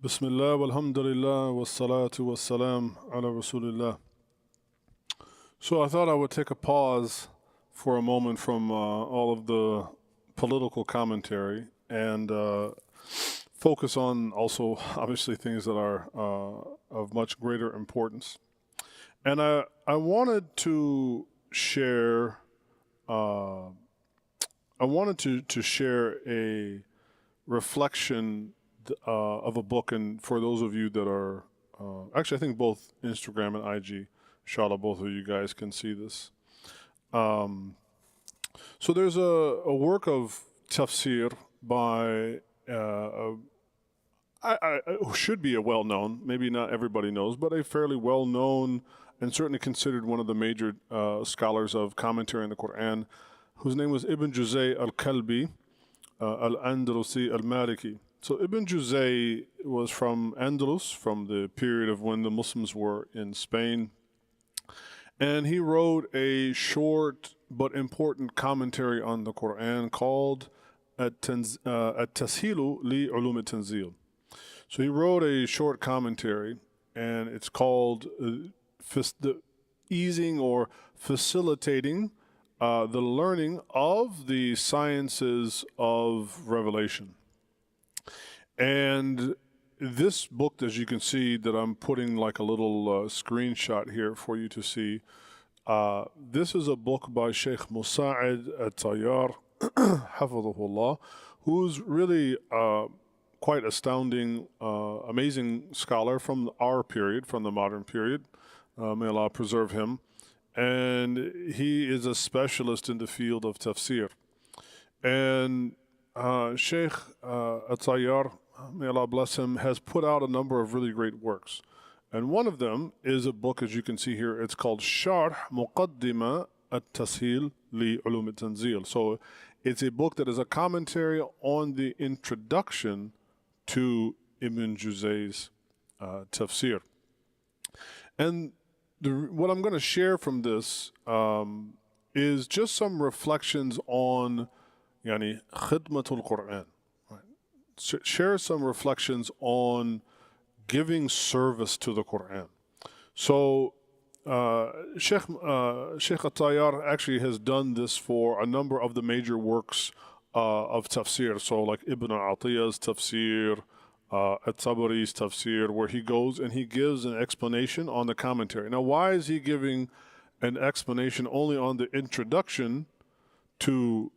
Bismillah, walhamdulillah, wassalatu wassalam ala rasulillah. So I thought I would take a pause for a moment from all of the political commentary and focus on also obviously things that are of much greater importance. And I wanted to share to share a reflection of a book, and for those of you that are actually I think both Instagram and IG, inshallah both of you guys can see this. So there's a work of tafsir by should be a well-known, maybe not everybody knows, but a fairly well-known and certainly considered one of the major scholars of commentary in the Qur'an, whose name was Ibn Juzay al-Kalbī, al-Andalusi al-Maliki. So Ibn Juzay was from Andalus, from the period of when the Muslims were in Spain, and he wrote a short but important commentary on the Qur'an called al-Tashīl li Ulūm al-Tanzīl. So he wrote a short commentary, and it's called the easing or facilitating the learning of the sciences of revelation. And this book, as you can see, that I'm putting like a little screenshot here for you to see, this is a book by Shaykh Musā'id al-ayyar, hafidhahullah, who's really quite astounding, amazing scholar from our period, from the modern period. May Allah preserve him. And he is a specialist in the field of tafsir. And Shaykh al-ayyar, may Allah bless him, has put out a number of really great works. And one of them is a book, as you can see here, it's called Sharḥ Muqaddimah al-Tashīl li Ulūm al-Tanzīl. So it's a book that is a commentary on the introduction to Ibn Juzay's tafsir. And what I'm going to share from this is just some reflections on khidmatul Qur'an. Share some reflections on giving service to the Qur'an. So Shaykh al-ayyar actually has done this for a number of the major works of tafsir. So like Ibn Atiyah's tafsir, at-Tabari's tafsir, where he goes and he gives an explanation on the commentary. Now, why is he giving an explanation only on the introduction to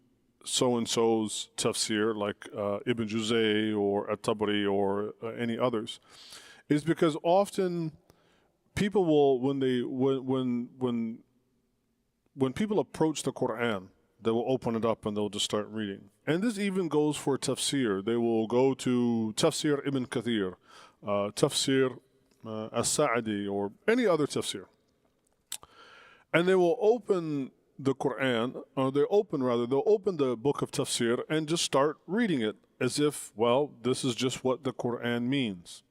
so-and-so's tafsir, like Ibn Juzay or at-Tabari or any others? Is because often people will, when people approach the Qur'an, they will open it up and they'll just start reading. And this even goes for tafsir. They will go to tafsir Ibn Kathir, tafsir as-Sa'di, or any other tafsir. And they will open the Qur'an, or they'll open the book of tafsir and just start reading it as if, well, this is just what the Qur'an means.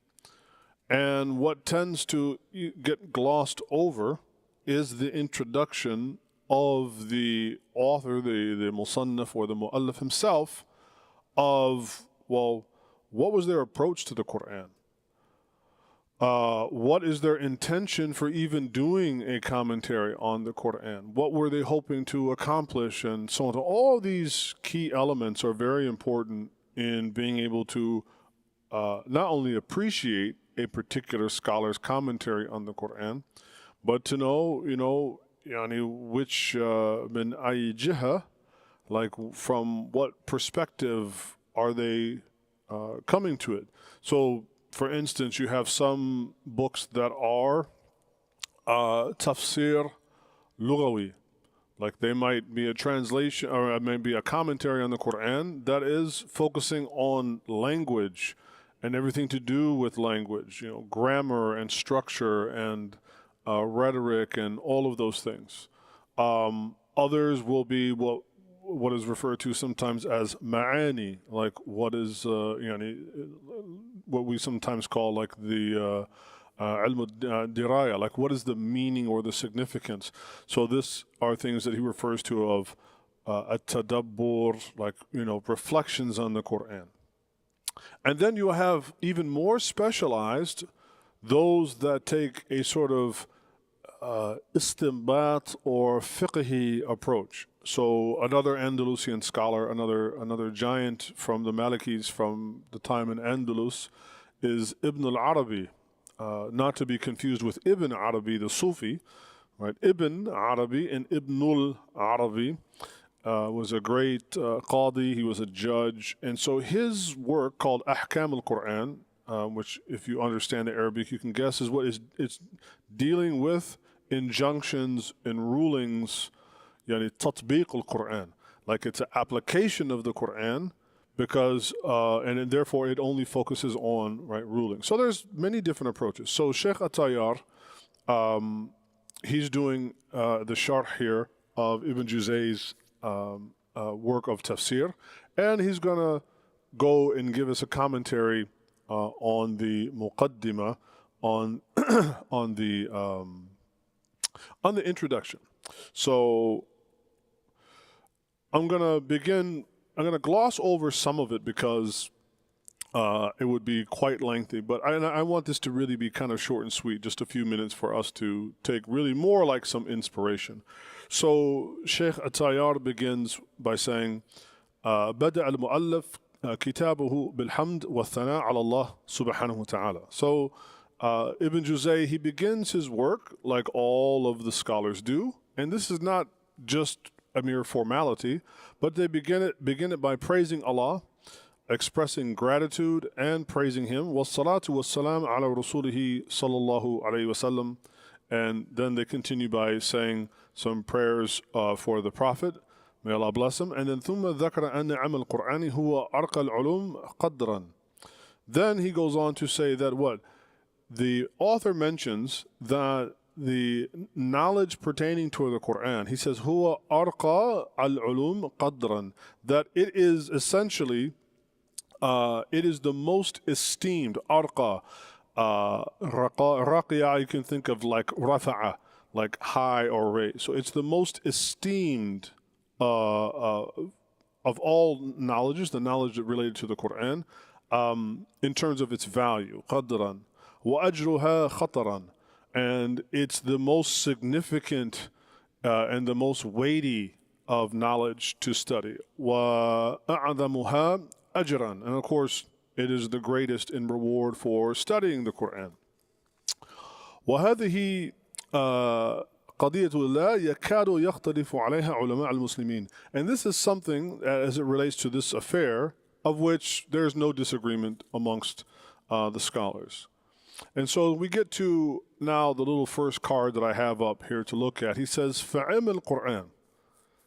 And what tends to get glossed over is the introduction of the author, the musannaf or the mu'allif himself, of, well, what was their approach to the Qur'an? What is their intention for even doing a commentary on the Qur'an? What were they hoping to accomplish, and so on? All these key elements are very important in being able to not only appreciate a particular scholar's commentary on the Qur'an, but to know, which min ayy jiha, like from what perspective are they coming to it. So, for instance, you have some books that are tafsir lughawi, like they might be a translation or it may be a commentary on the Qur'an that is focusing on language and everything to do with language, grammar and structure and rhetoric and all of those things. Others will be what is referred to sometimes as ma'ani, like what is what we sometimes call like the diraya, like what is the meaning or the significance. So this are things that he refers to of at-tadabbur, like reflections on the Qur'an. And then you have even more specialized, those that take a sort of istinbat or fiqhi approach. So another Andalusian scholar, another giant from the Malikis from the time in Andalus, is Ibn al-Arabi, not to be confused with Ibn Arabi, the Sufi, right? Ibn Arabi and Ibn al-Arabi was a great qadi, he was a judge, and so his work called Ahkam al-Qur'an, which if you understand the Arabic you can guess is what it's dealing with injunctions and rulings, yani tatbiq al-Qur'an, like it's an application of the Qur'an, because and therefore it only focuses on ruling. So there's many different approaches. So Shaykh al-Tayyar, he's doing the sharh here of Ibn Juzay's work of tafsir, and he's gonna go and give us a commentary on the Muqaddimah, on on the introduction. So I'm gonna gloss over some of it because it would be quite lengthy, but I want this to really be kind of short and sweet, just a few minutes for us to take really more like some inspiration. So Shaykh al-Tayyar begins by saying, بدأ المؤلف كتابه بالحمد والثناء على الله سبحانه وتعالى. So Ibn Juzay, he begins his work like all of the scholars do, and this is not just a mere formality, but they begin it by praising Allah, expressing gratitude and praising Him. وَالصَّلَاةُ وَالسَّلَامُ عَلَى رَسُولِهِ صَلَّى اللَّهُ عَلَيْهِ وَسَلَّمَ. And then they continue by saying some prayers for the Prophet. May Allah bless him. And then ثُمَّ ذَكَرَ أَنَّ عَمَلَ الْقُرْآنِ هُوَ أَرْقَى الْعُلُومِ قَدْرًا. Then he goes on to say that what? The author mentions that the knowledge pertaining to the Qur'an, he says, هُوَ أَرْقَى الْعُلُومِ قَدْرًا, that it is essentially, it is the most esteemed, arqa, raqiya, you can think of like rafa'a, like high or raised. So it's the most esteemed of all knowledges, the knowledge related to the Qur'an, in terms of its value, qadran, wa ajruha khataran, and it's the most significant and the most weighty of knowledge to study. Wa a'zamuha ajran, and of course it is the greatest in reward for studying the Qur'an. وهذه قضية لا يكاد يختلف عليها علماء المسلمين. And this is something, as it relates to this affair, of which there is no disagreement amongst the scholars. And so we get to now the little first card that I have up here to look at. He says, فَعِلْمُ الْقُرْآنِ.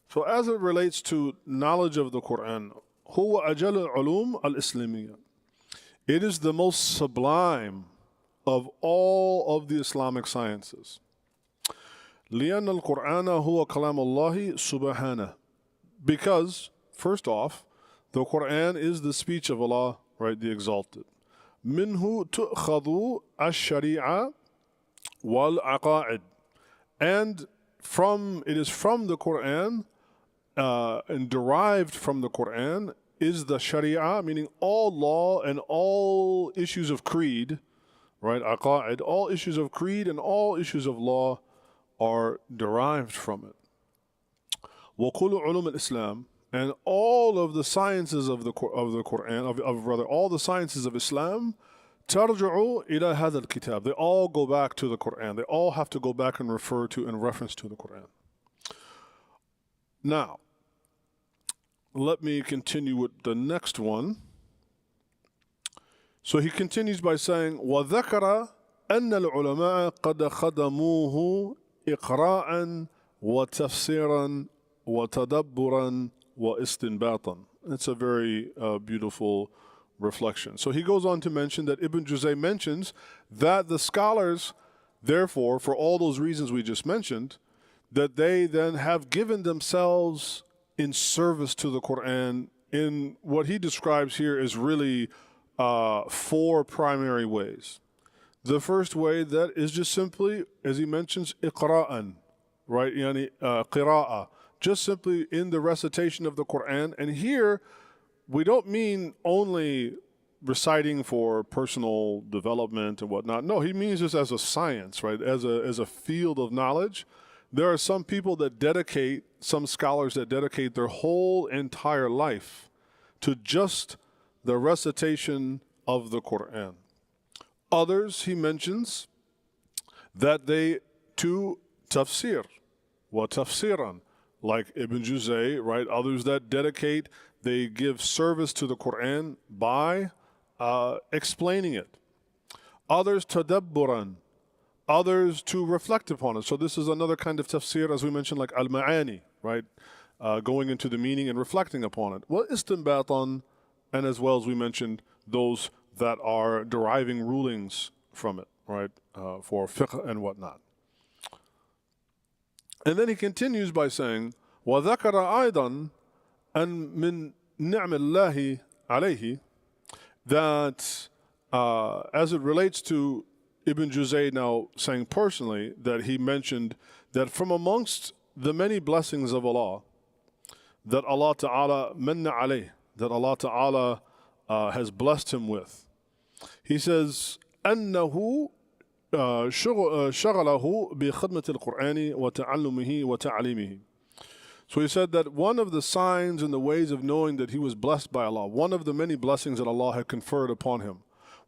So as it relates to knowledge of the Qur'an, هو أجل العلوم الإسلامية. It is the most sublime of all of the Islamic sciences. لأن القرآن هو كلام الله سبحانه. Because, first off, the Qur'an is the speech of Allah, right, the Exalted. منه تؤخذ الشريعة والعقائد. And it is from the Qur'an and derived from the Qur'an is the Sharia, meaning all law and all issues of creed, right? Aqa'id, all issues of creed and all issues of law are derived from it. وَكُلُّ عُلُومِ الْإِسْلَامِ, and all of the sciences of the Qur'an, rather all the sciences of Islam, تَرْجُعُ إِلَى هَذَا الْكِتَابِ. They all go back to the Qur'an. They all have to go back and refer to in reference to the Qur'an. Now, let me continue with the next one. So he continues by saying, وَذَكَرَ أَنَّ الْعُلَمَاءَ قَدْ خَدَمُوهُ إِقْرَاءً وَتَفْسِيرًا وَتَدَبُّرًا وَإِسْتِنْبَاطًا. It's a very beautiful reflection. So he goes on to mention that Ibn Juzay mentions that the scholars, therefore, for all those reasons we just mentioned, that they then have given themselves in service to the Qur'an in what he describes here as really four primary ways. The first way, that is just simply, as he mentions, iqra'an, right? Yani qira'ah, just simply in the recitation of the Qur'an. And here, we don't mean only reciting for personal development and whatnot. No, he means this as a science, right? As a field of knowledge. There are some people that dedicate, some scholars that dedicate their whole entire life to just the recitation of the Qur'an. Others, he mentions, that they to tafsir, wa tafsiran, like Ibn Juzay, right? Others that dedicate, they give service to the Qur'an by explaining it. Others tadabburan, others to reflect upon it. So this is another kind of tafsir, as we mentioned, like al-ma'ani, right? Going into the meaning and reflecting upon it. Well, istinbatan, and as well as we mentioned, those that are deriving rulings from it, right? For fiqh and whatnot. And then he continues by saying, وَذَكَرَ أَيْضًا أَنْ مِنْ نِعْمِ اللَّهِ عَلَيْهِ, that as it relates to Ibn Juzay now saying personally, that he mentioned that from amongst the many blessings of Allah, that Allah Ta'ala manna alayh, that Allah Ta'ala has blessed him with. He says, أنه شغله بخدمة القرآن وتعلمه وتعليمه. So he said that one of the signs and the ways of knowing that he was blessed by Allah, one of the many blessings that Allah had conferred upon him,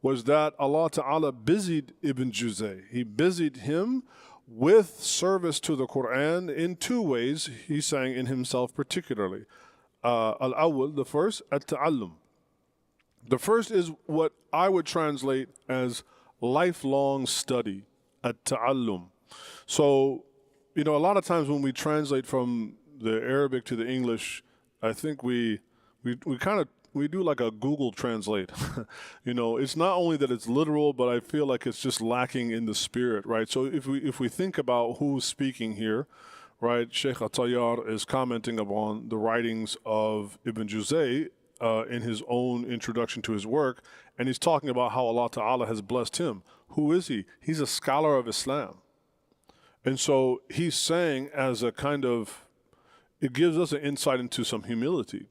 was that Allah Ta'ala busied Ibn Juzay. He busied him with service to the Qur'an in two ways, he's saying in himself particularly. Al-awwal, the first, at-ta'allum. The first is what I would translate as lifelong study, at-ta'allum. So, you know, a lot of times when we translate from the Arabic to the English, I think we do like a Google Translate. You know, it's not only that it's literal, but I feel like it's just lacking in the spirit, right? So if we think about who's speaking here, right? Shaykh al-Ayyar is commenting upon the writings of Ibn Juzay in his own introduction to his work, and he's talking about how Allah Ta'ala has blessed him. Who is he? He's a scholar of Islam. And so he's saying as a kind of, it gives us an insight into some humility.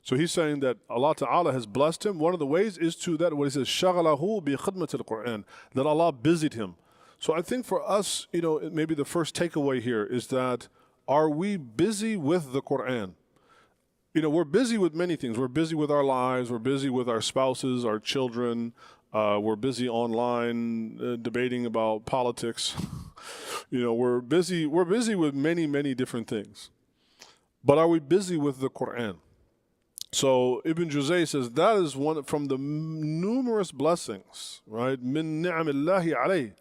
So he's saying that Allah Ta'ala has blessed him. One of the ways is to that, what he says, شَغَلَهُ بِخِدْمَةِ الْقُرْآنِ, that Allah busied him. So I think for us, you know, maybe the first takeaway here is that, are we busy with the Qur'an? You know, we're busy with many things. We're busy with our lives. We're busy with our spouses, our children. We're busy online debating about politics. You know, we're busy with many, many different things. But are we busy with the Qur'an? So Ibn Juzay says that is one from the numerous blessings, right? من نعم الله عليه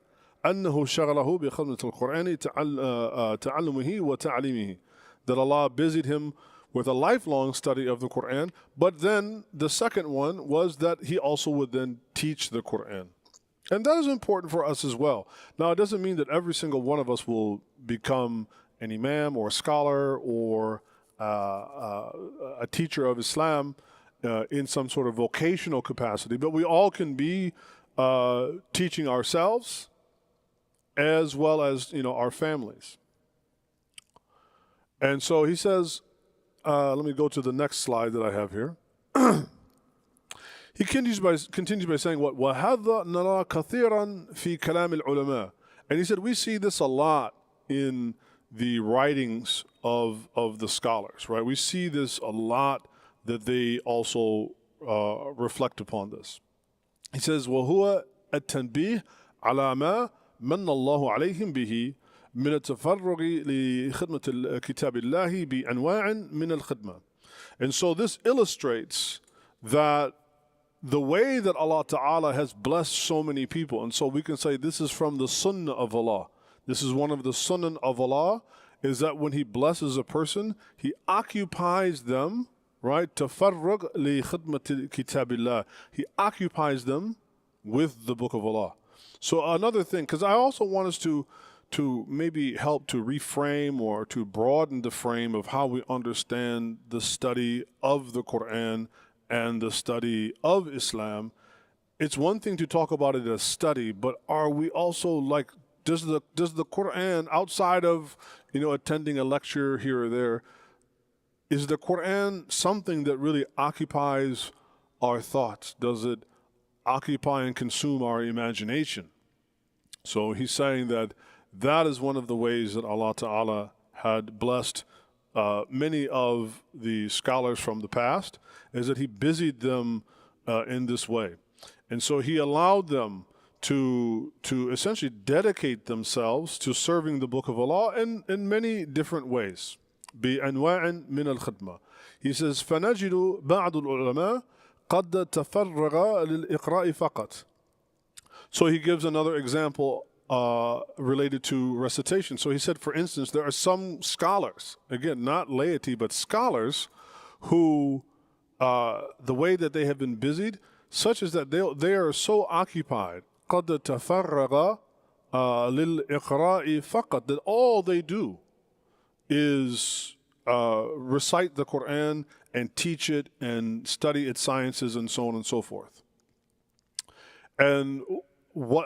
أنه شغله بخدمة القرآن تعلمه وتعليمه, that Allah busied him with a lifelong study of the Qur'an. But then the second one was that he also would then teach the Qur'an. And that is important for us as well. Now, it doesn't mean that every single one of us will become an imam or a scholar or a teacher of Islam in some sort of vocational capacity, but we all can be teaching ourselves as well as, you know, our families. And so he says, let me go to the next slide that I have here. He continues by saying, what وَهَذَا نَرَى كَثِيرًا فِي كَلَامِ الْعُلَمَاءِ. And he said, we see this a lot in the writings of the scholars, right? We see this a lot, that they also reflect upon this. He says, وَهُوَ التَّنْبِيهُ عَلَى مَا مَنَّ اللَّهُ عَلَيْهِمْ بِهِ من التفرغ لخدمة كتاب الله بأنواع من الخدمة. And so this illustrates that the way that Allah Ta'ala has blessed so many people, and so we can say this is from the sunnah of Allah. This is one of the sunnah of Allah, is that when He blesses a person, He occupies them, right? تفرغ لخدمة كتاب الله. He occupies them with the Book of Allah. So another thing, because I also want us to maybe help to reframe or to broaden the frame of how we understand the study of the Qur'an and the study of Islam. It's one thing to talk about it as study, but are we also like, does the Qur'an, outside of, you know, attending a lecture here or there, is the Qur'an something that really occupies our thoughts? Does it occupy and consume our imagination. So he's saying that that is one of the ways that Allah Ta'ala had blessed many of the scholars from the past, is that he busied them in this way. And so he allowed them to essentially dedicate themselves to serving the Book of Allah in many different ways. بأنواع من الخدمة. He says, فنجد بعض العلماء قد تفرغ للإقراء فقط. So he gives another example related to recitation. So he said, for instance, there are some scholars, again, not laity, but scholars who, the way that they have been busied, such as that they are so occupied, قد تفرغ للإقراء فقط, that all they do is recite the Qur'an and teach it and study its sciences and so on and so forth. And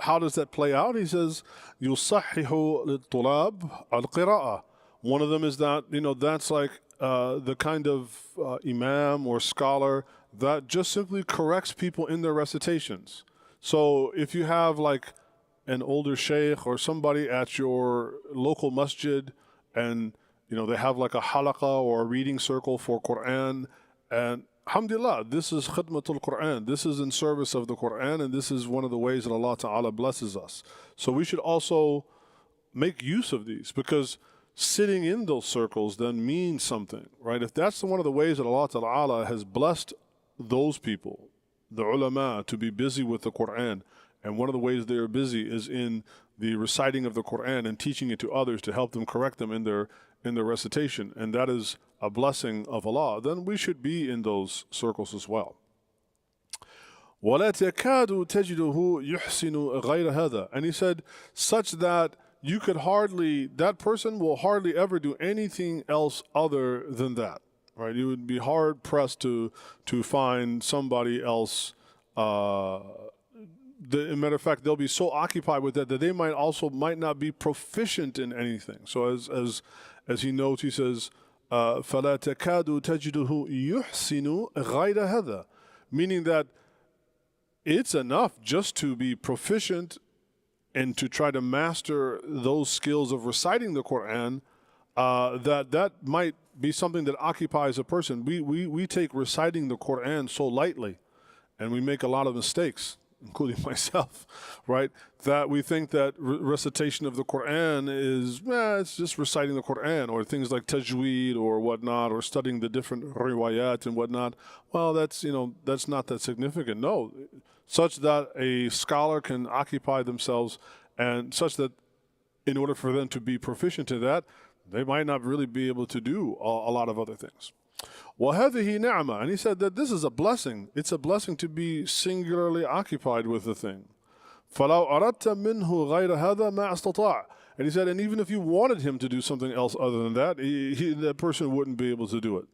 how does that play out? He says, يُصَحِّحُ لِلطُّلَابِ الْقِرَاءَ. One of them is that, that's like the kind of Imam or scholar that just simply corrects people in their recitations. So if you have like an older sheikh or somebody at your local masjid, and they have like a halaqah or a reading circle for Qur'an, and alhamdulillah, this is khidmatul Qur'an, this is in service of the Qur'an, and this is one of the ways that Allah Ta'ala blesses us. So we should also make use of these, because sitting in those circles then means something, right? If that's one of the ways that Allah Ta'ala has blessed those people, the ulama, to be busy with the Qur'an, and one of the ways they are busy is in the reciting of the Qur'an and teaching it to others to help them correct them in their recitation, and that is a blessing of Allah, then we should be in those circles as well. وَلَا تَكَادُ تَجِدُهُ يُحْسِنُ غَيْرَ هَذَا. And he said, such that that person will hardly ever do anything else other than that. Right? You would be hard pressed to find somebody else. As a matter of fact, they'll be so occupied with that they might not be proficient in anything. So as he notes, he says, فَلَا تَكَادُ تَجِدُهُ يُحْسِنُ غَيْرَ هَذَا. Meaning that it's enough just to be proficient and to try to master those skills of reciting the Qur'an, that might be something that occupies a person. We take reciting the Qur'an so lightly, and we make a lot of mistakes, including myself, right? That we think that recitation of the Qur'an is, it's just reciting the Qur'an, or things like tajweed or whatnot, or studying the different riwayat and whatnot. Well, that's not that significant. No, such that a scholar can occupy themselves, and such that in order for them to be proficient in that, they might not really be able to do a lot of other things. وَهَذِهِ نِعْمَةٌ. And he said that this is a blessing. It's a blessing to be singularly occupied with the thing. فَلَوْ أَرَدْتَ مِنْهُ غَيْرَ هَذَا مَا اسْتَطَاعَ. And he said, and even if you wanted him to do something else other than that, that person wouldn't be able to do it.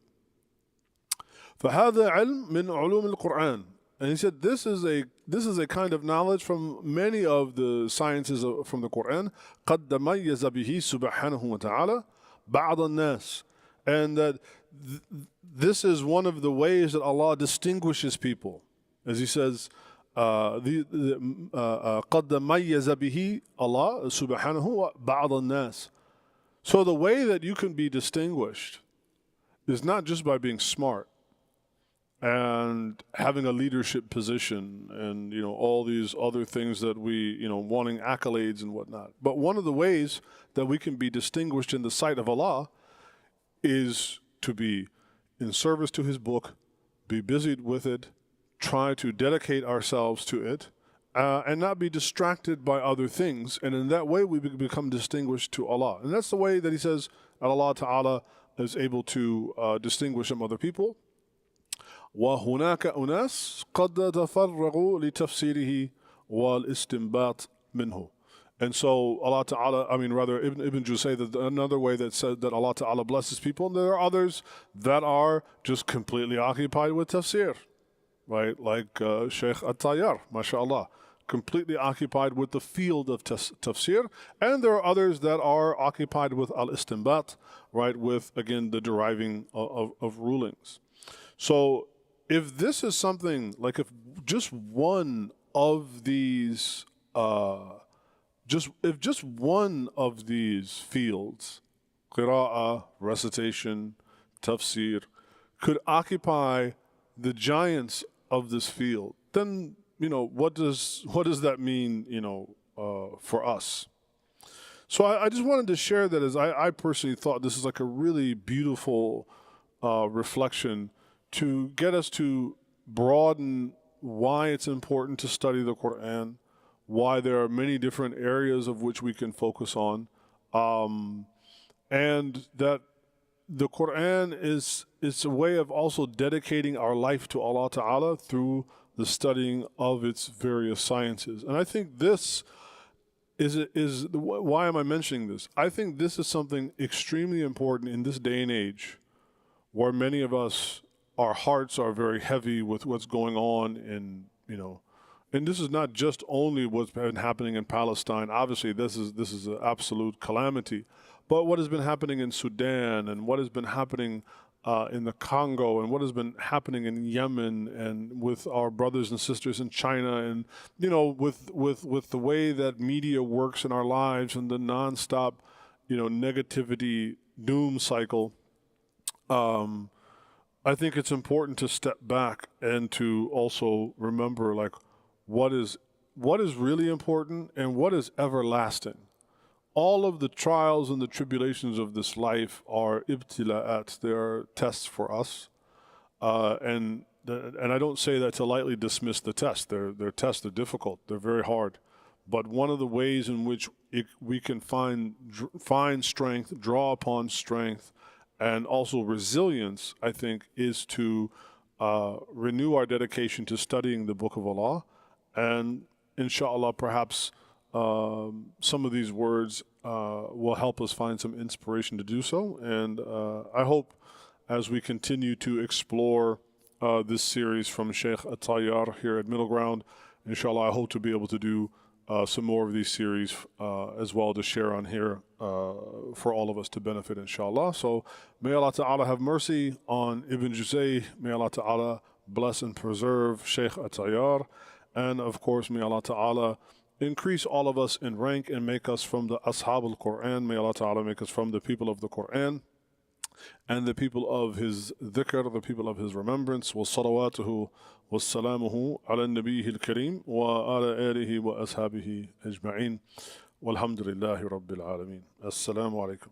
فَهَذَا عِلْمٌ مِنْ عُلُومِ الْقُرْآنِ. And he said, this is a kind of knowledge from many of the sciences from the Qur'an. قَدْ مَيَّزَ بِهِ سُبْحَانَهُ وَتَعَالَى بَعْضَ النَّاسِ. And that this is one of the ways that Allah distinguishes people. As he says, قَدْ مَيَّزَ بِهِ Allah subhanahu بَعْضَ النَّاسِ. So the way that you can be distinguished is not just by being smart and having a leadership position and all these other things that we wanting accolades and whatnot. But one of the ways that we can be distinguished in the sight of Allah is to be in service to His book, be busied with it, try to dedicate ourselves to it, and not be distracted by other things. And in that way we become distinguished to Allah. And that's the way that he says Allah Ta'ala is able to distinguish from other people. وَهُنَاكَ أُنَاسٌ قَدْ تَفَرَّغُوا لِتَفْسِيرِهِ وَالْإِسْتِنْبَاطِ مِنْهُ. And so Allah Ta'ala, Ibn Juzay, another way that said that Allah Ta'ala blesses people, and there are others that are just completely occupied with tafsir, right? Like Shaykh al-Tayyar, mashallah, completely occupied with the field of tafsir. And there are others that are occupied with al-istinbat, right? With, again, the deriving of rulings. So if this is something, like if just one of these, if just one of these fields, qira'ah, recitation, tafsir, could occupy the giants of this field, then, what does that mean, for us? So I just wanted to share that, as I personally thought this is like a really beautiful reflection to get us to broaden why it's important to study the Qur'an, why there are many different areas of which we can focus on, and that the Qur'an is a way of also dedicating our life to Allah Ta'ala through the studying of its various sciences. And I think this is why am I mentioning this? I think this is something extremely important in this day and age, where many of us, our hearts are very heavy with what's going on in, and this is not just only what's been happening in Palestine. Obviously, this is an absolute calamity, but what has been happening in Sudan, and what has been happening in the Congo, and what has been happening in Yemen, and with our brothers and sisters in China, and with the way that media works in our lives, and the nonstop, negativity doom cycle. I think it's important to step back and to also remember, like, what is really important and what is everlasting. All of the trials and the tribulations of this life are ibtila'at. They are tests for us, and I don't say that to lightly dismiss the tests. They're tests. They're difficult. They're very hard. But one of the ways in which we can find strength, draw upon strength, and also resilience, I think, is to renew our dedication to studying the Book of Allah, and inshallah, perhaps some of these words will help us find some inspiration to do so. And I hope, as we continue to explore this series from Shaykh al-Tayyar here at Middle Ground, inshallah, I hope to be able to do some more of these series as well to share on here for all of us to benefit, inshallah. So may Allah Ta'ala have mercy on Ibn Juzay. May Allah Ta'ala bless and preserve Shaykh al-Tayyar. And of course, may Allah Ta'ala increase all of us in rank and make us from the Ashab al-Qur'an. May Allah Ta'ala make us from the people of the Qur'an and the people of His dhikr, the people of His remembrance. Wa salawatuhu wa salamuhu ala nabiyhi al-kareem wa ala alihi wa ashabihi ajma'in. Walhamdulillahi rabbil alameen. Assalamu alaikum.